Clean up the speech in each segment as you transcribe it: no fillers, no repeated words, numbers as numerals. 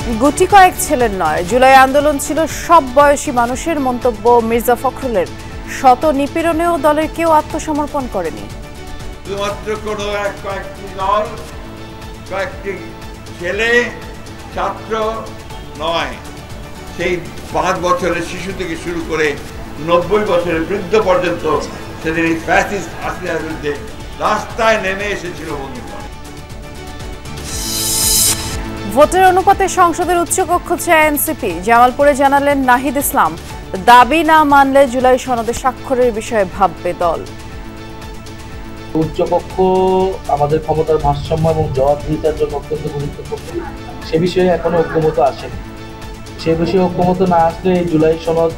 গুটি কয়েক ছেলের নয়, জুলাই আন্দোলন ছিল সব বয়সী মানুষের মন্তব্য মির্জা ফখরুলের। শত নিপীড়নেও দলের কেউ আত্মসমর্পণ করেনি। শুধুমাত্র কোনো কয়েকটি দল, কয়েকটি ছেলে ছাত্র নয়, সেই 5 বছরের শিশু থেকে শুরু করে 90 বছরের বৃদ্ধ পর্যন্ত সেদিন এই ফ্যাসিস্ট হাসিনার বিরুদ্ধে রাস্তায় নেমে এসেছিল বন্ধুগণ। ভোটের অনুপাতে সংসদের উচ্চকক্ষ চায় এনসিপি। জামালপুরে জানালেন নাহিদ ইসলাম, দাবি না মানলে জুলাই সনদে স্বাক্ষরের বিষয়ে ভাববে দল। উচ্চকক্ষ আমাদের ক্ষমতার ভারসাম্য এবং জবাবদিহিতার জন্য অত্যন্ত গুরুত্বপূর্ণ। সে বিষয়ে এখনো ঐক্যমত আসেনি। সে বিষয়ে ঐক্যমত না আসলে এই জুলাই সনদ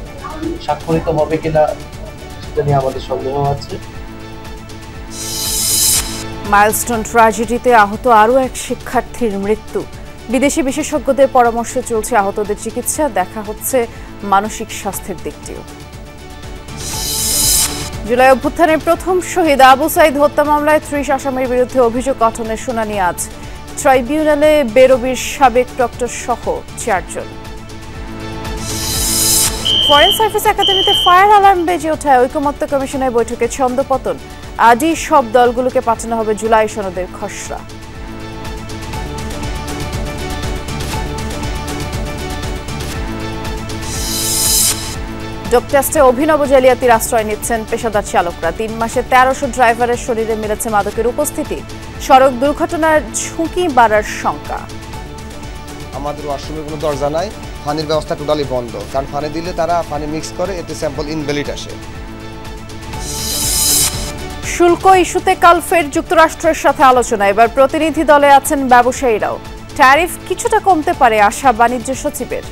স্বাক্ষরিত হবে কিনা সেটা নিয়ে আমাদের সন্দেহ আছে। মাইলস্টোন ট্র্যাজেডিতে আহত আরও এক শিক্ষার্থীর মৃত্যু। বিদেশি বিশেষজ্ঞদের পরামর্শে চলছে আহতদের চিকিৎসা, দেখা হচ্ছে মানসিক স্বাস্থ্যের দিকটিও। জুলাই অভ্যুত্থানের প্রথম শহীদ আবু সাইদ হত্যা মামলায় 30 আসামির বিরুদ্ধে অভিযোগ গঠনের শুনানি আজ। ট্রাইব্যুনালে বেরোবির সাবেক ডক্টর সহ 4 জন। ফরেন সার্ভিস একাডেমিতে ফায়ার অ্যালার্ম বেজে ওঠায় ঐকমত্য কমিশনের বৈঠকে ছন্দপতন। আজই সব দলগুলোকে পাঠানো হবে জুলাই সনদের খসড়া। ডোপ টেস্টে অভিনব জালিয়াতির আশ্রয় নিচ্ছেন পেশাদার চালকরা। 3 মাসে 1300 ড্রাইভারের শরীরে মিলেছে মাদকের উপস্থিতি। সড়ক দুর্ঘটনার ঝুঁকি বাড়ার শঙ্কা। আমাদের ওয়াশরুমের কোনো দরজা নাই, পানির ব্যবস্থা টোটালি বন্ধ, কারণ পানি দিলে তারা পানি মিক্স করে, এতে স্যাম্পল ইনভ্যালিড আসে। শুল্ক ইস্যুতে কাল ফের যুক্তরাষ্ট্রের সাথে আলোচনা। এবার প্রতিনিধি দলে আছেন ব্যবসায়ীরাও। ট্যারিফ কিছুটা কমতে পারে আশা বাণিজ্য সচিবের।